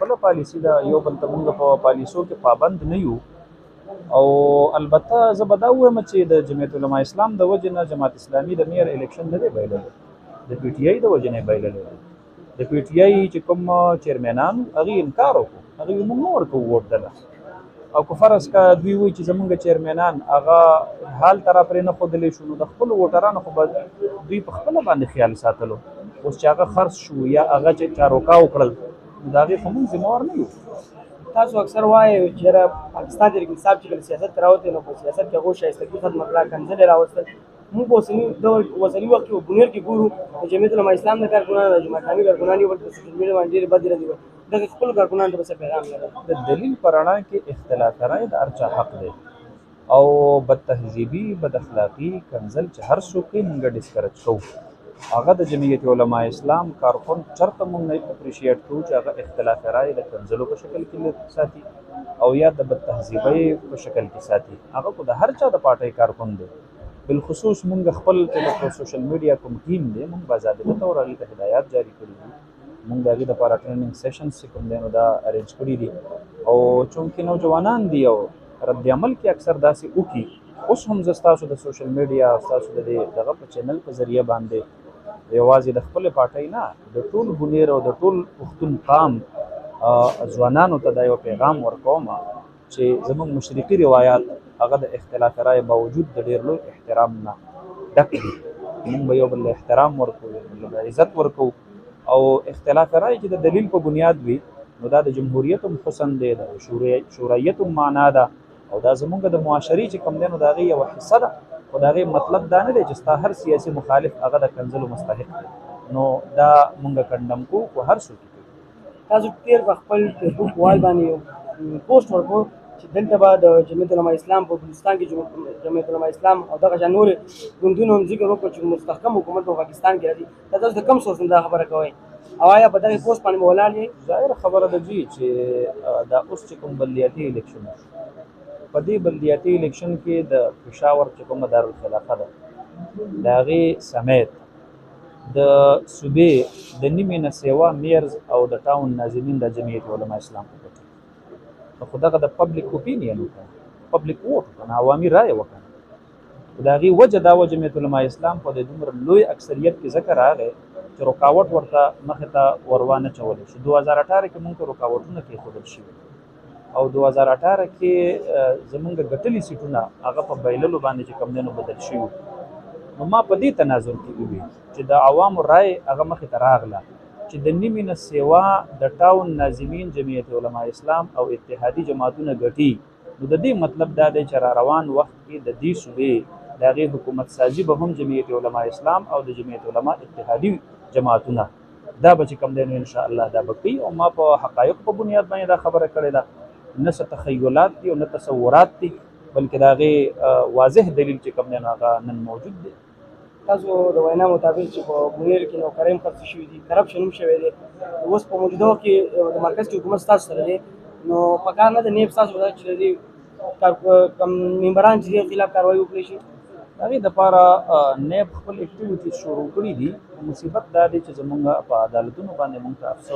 خپله پالیسي ده، یو بل ته موږ په پالیسو کې پابند نه یو. او البته زه به دا ووایم چې د جمعیت علما اسلام د وجې نه جماعت اسلامي د میر الیکشن نه دی بایللی، د پی ټي آی د وجې نه یې بایللی دی. د پی ټي آی چې کوم چیرمنان هغې انکار وکړو، هغوی موږ نه ورکوو ووټ ډله. او که فرض که دوی وایي چې زمونږ چیرمنان هغه حال ته را پرې نه ښودلی شو، نو د خپلو ووټرانو خو به دوی په خپله باندې خیال ساتلو. اوس چې هغه خرڅ شو یا هغه چې چاروکا وکړل، نو د هغې خو موږ ذمهوار نه یو. تاسو اکثر وایي چې پاکستان تحریک انصاف چې کله سیاست ته راوتی نو په سیاست کې هغو شایستګي ختمه کړه، کنځلې راوستل. موږ اوسني وخت کې په بونیر کې ګورو د جمعیت علما اسلام د کارکونانو د جمعه اسلامي کارکونان یو بل په سوشل میډیا باندې ډېرې بدې ردې وایي. دغه خپلو کارکونانو ته به څه پیغام لرئ؟ د دلیل په رڼا کې اختلاف رایې د هر چا حق دی، او بد تهذیبي، بد اخلاقي، کنځل چې هر څوک یې موږ ډسکرج کوو. هغه د جمعیت علما اسلام کارکن چرته موږ نه اپریشیټ کوو چې هغه اختلاف رایې د کنځلو په شکل کې ساتي او یا د بد تهذیبۍ په شکل کې ساتي. هغه خو د هر چا د پارټۍ کارکن دی. بالخصوص موږ خپل چې د سوشل میډیا کوم ټیم دی، موږ باضابطه طور هغې ته هدایات جاري کړي دي. موږ د هغې دپاره ټریننګ سیشنز چې کوم دی نو دا ارینج کړي دي. او چونکې نوجوانان دي او رد عمل کې اکثر داسې وکړي، اوس هم زه ستاسو د سوشل میډیا او ستاسو د دې دغه په چینل په ذریعه باندې یوازې د خپلې پارټۍ نه، د ټول بونیر او د ټول پښتون قام ځوانانو ته دا یو پیغام ورکوم چې زموږ مشرقي روایات هغه د اختلاف رایې باوجود د ډېر لوی احترام نه ډک دي. موږ به یو بل له احترام ورکوو، یو بل له عزت ورکوو. او اختلاف رایې چې د دلیل په بنیاد وي، نو دا د جمهوریت هم حسن دی، د شورویت هم معنا ده، او دا زموږ د معاشرې چې کوم دی نو د هغې یوه حصه ده. خو د هغې مطلب دا نه دی چې ستا هر سیاسي مخالف هغه د کنځلو مستحق دی. نو دا موږ کنډم کوو، خو هر څوک یې کوي. تاسو تېر په خپل فیسبوک وال باندې یو پوسټ ورکړو چې دلته به د جمعیت علما اسلام په بلوچستان کې جمعیت علما اسلام او دغه شان نورې ګوندونو هم ذکر وکړو چې مستحکم حکومت په پاکستان کې راځي. تاسو د کوم سورس نه دا خبره کوئ، او آیا په دغې پوسټ باندې ولاړ یې؟ ظاهره خبره ده جی چې دا اوس چې کوم بلدیاتي الیکشن په دې بلدیاتي الیکشن کې د پېښور چې کومه دارالخلافه ده، د هغې سمیت د صوبې د نیمې نه سیوا میرز او د ټاون ناظمین د جمعیت علما اسلام وکړي. نو خو دغه د پبلک اوپینین وکړه، پبلک ووټ وکړه، عوامي رایه وکړه. د هغې وجه دا وه جمعیت علما اسلام په د دومره لوی اکثریت کې ځکه راغی چې رکاوټ ورته مخې ته ور وانه چولی شو. 2018 کې موږ ته رکاوټونه کېښودل شوي، او 2018 کې زمونږ ګټلي سیټونه هغه په بایللو باندې چې کوم دی نو بدل شوي. نو ما په دې تناظر کې وویل چې د عوامو رای هغه مخې ته راغله چې د نیمې نه سیوا د ټاون ناظمین جمعیت علما اسلام او اتحادي جماعتونه ګټي. نو د دې مطلب دا دی چې را روان وخت کې د دې صوبې د هغې حکومت سازي به هم جمعیت علما اسلام او د جمعیت علما اتحادي جماعتونه دا به چې کوم دی نو انشاءالله دا به کوي. او ما په حقایقو په بنیاد باندې دا خبره کړې ده، نه څه تخیلات دي او نه تصورات دي، بلکې د هغې واضح دلیل چې کوم دی نو هغه نن موجود دی. تاسو د وینا مطابق چې په بونیر کې نوکرۍ هم خرڅې شوي دي، کرپشن هم شوی دی، اوس په موجوده وخت کې د مرکز کې حکومت ستاسو سره دی، نو پکار نه ده نیب ستاسو په چې د دې کم ممبران چې دي خلاف کاروایي وکړی شي؟ د هغې دپاره نیب خپل اکټیویټیز شروع کړي دي. مصیبت دا دی چې زمونږ په عدالتونو باندې مونږ ته افسوس